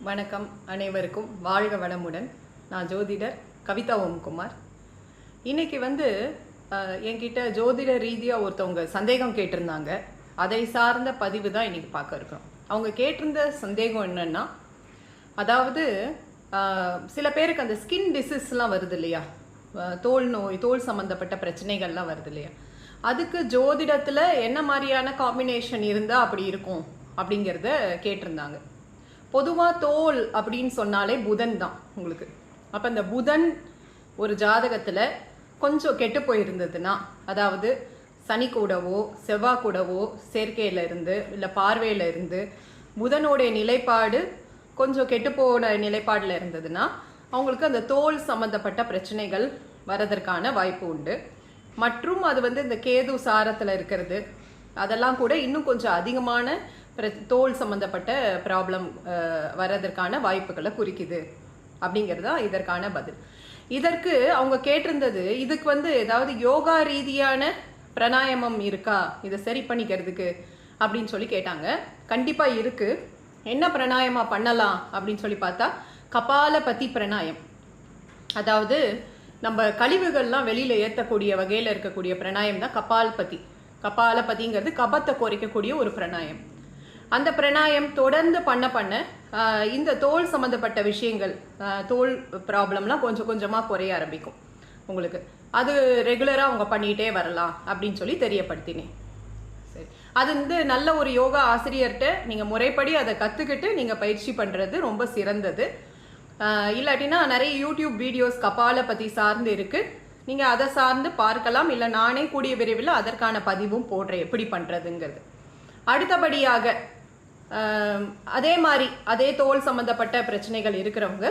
வணக்கம் அனைவருக்கும் வாழ்க வளமுடன். நான் ஜோதிடர் கவிதா ஓம்குமார். இன்னைக்கு என்கிட்ட ஜோதிட ரீதியாக ஒருத்தவங்க சந்தேகம் கேட்டிருந்தாங்க. அதை சார்ந்த பதிவு தான் இன்னைக்கு பார்க்க இருக்கோம். அவங்க கேட்டிருந்த சந்தேகம் என்னன்னா, அதாவது சில பேருக்கு அந்த ஸ்கின் டிசீஸ்லாம் வருது இல்லையா, தோல் நோய், தோல் சம்மந்தப்பட்ட பிரச்சனைகள்லாம் வருது இல்லையா, அதுக்கு ஜோதிடத்தில் என்ன மாதிரியான காம்பினேஷன் இருந்தால் அப்படி இருக்கும் அப்படிங்கிறத கேட்டிருந்தாங்க. பொதுவாக தோல் அப்படின்னு சொன்னாலே புதன் தான் உங்களுக்கு. அப்போ இந்த புதன் ஒரு ஜாதகத்தில் கொஞ்சம் கெட்டு போயிருந்ததுன்னா, அதாவது சனி கூடவோ செவ்வாய் கூடவோ சேர்க்கையில் இருந்து இல்லை பார்வையில் இருந்து புதனோடைய நிலைப்பாடு கொஞ்சம் கெட்டுப்போன நிலைப்பாடில் இருந்ததுன்னா அவங்களுக்கு அந்த தோல் சம்மந்தப்பட்ட பிரச்சனைகள் வரதற்கான வாய்ப்பு உண்டு. மற்றும் அது இந்த கேது சாரத்தில் இருக்கிறது, அதெல்லாம் கூட இன்னும் கொஞ்சம் அதிகமான தோல் சம்மந்தப்பட்ட ப்ராப்ளம் வர்றதற்கான வாய்ப்புகளை குறிக்குது அப்படிங்கிறது தான் இதற்கான பதில். இதற்கு அவங்க கேட்டிருந்தது, இதுக்கு ஏதாவது யோகா ரீதியான பிராணாயாமம் இருக்கா இதை சரி பண்ணிக்கிறதுக்கு அப்படின்னு சொல்லி கேட்டாங்க. கண்டிப்பாக இருக்குது. என்ன பிராணாயாமம் பண்ணலாம் அப்படின்னு சொல்லி பார்த்தா, கபாலபதி பிராணாயம், அதாவது நம்ம கழிவுகள்லாம் வெளியில் ஏற்றக்கூடிய வகையில் இருக்கக்கூடிய பிராணாயம் தான் கபாலபதி. கபாலபதிங்கிறது கபத்தை குறைக்கக்கூடிய ஒரு பிராணாயம். அந்த பிராணாயம் தொடர்ந்து பண்ண இந்த தோல் சம்மந்தப்பட்ட விஷயங்கள், தோல் ப்ராப்ளம்லாம் கொஞ்சம் கொஞ்சமாக குறைய ஆரம்பிக்கும் உங்களுக்கு. அது ரெகுலராக அவங்க பண்ணிகிட்டே வரலாம் அப்படின்னு சொல்லி தெரியப்படுத்தினேன். சரி, அது நல்ல ஒரு யோகா ஆசிரியர்கிட்ட நீங்கள் முறைப்படி அதை கற்றுக்கிட்டு நீங்கள் பயிற்சி பண்ணுறது ரொம்ப சிறந்தது. இல்லாட்டினா நிறைய யூடியூப் வீடியோஸ் கபாலபதி சார்ந்து இருக்குது, நீங்கள் அதை சார்ந்து பார்க்கலாம். இல்லை நானே கூடிய விரைவில் அதற்கான பதிவும் போடுறேன் எப்படி பண்ணுறதுங்கிறது. அடுத்தபடியாக அதே மாதிரி அதே தோல் சம்மந்தப்பட்ட பிரச்சனைகள் இருக்கிறவங்க,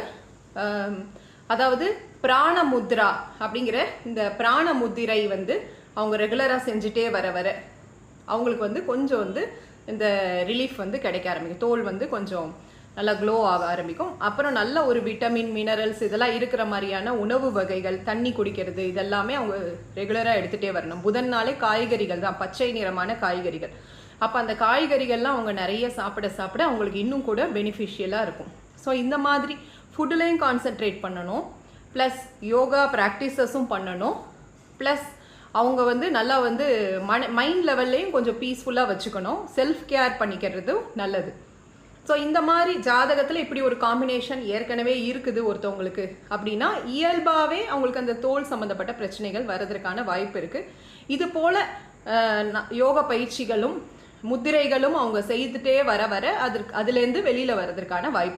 அதாவது பிராண முத்ரா அப்படிங்கிற இந்த பிராண முத்திரை அவங்க ரெகுலராக செஞ்சுட்டே வர அவங்களுக்கு கொஞ்சம் இந்த ரிலீஃப் கிடைக்க ஆரம்பிக்கும். தோல் கொஞ்சம் நல்லா க்ளோ ஆக ஆரம்பிக்கும். அப்புறம் நல்ல ஒரு விட்டமின், மினரல்ஸ் இதெல்லாம் இருக்கிற மாதிரியான உணவு வகைகள், தண்ணி குடிக்கிறது, இதெல்லாமே அவங்க ரெகுலராக எடுத்துகிட்டே வரணும். புதன்னாலே காய்கறிகள் தான், பச்சை நிறமான காய்கறிகள். அப்போ அந்த காய்கறிகள்லாம் அவங்க நிறைய சாப்பிட அவங்களுக்கு இன்னும் கூட பெனிஃபிஷியலாக இருக்கும். ஸோ இந்த மாதிரி ஃபுட்டுலையும் கான்சென்ட்ரேட் பண்ணணும், ப்ளஸ் யோகா ப்ராக்டிசஸும் பண்ணணும், ப்ளஸ் அவங்க நல்லா மைண்ட் லெவல்லையும் கொஞ்சம் பீஸ்ஃபுல்லாக வச்சுக்கணும். செல்ஃப் கேர் பண்ணிக்கிறதும் நல்லது. ஸோ இந்த மாதிரி ஜாதகத்தில் இப்படி ஒரு காம்பினேஷன் ஏற்கனவே இருக்குது ஒருத்தவங்களுக்கு அப்படின்னா, இயல்பாகவே அவங்களுக்கு அந்த தோல் சம்மந்தப்பட்ட பிரச்சனைகள் வர்றதுக்கான வாய்ப்பு இருக்குது. இது போல் யோகா பயிற்சிகளும் முத்திரைகளும் அவங்க செய்துட்டே வர அதுலேருந்து வெளியில் வர்றதுக்கான வாய்ப்பு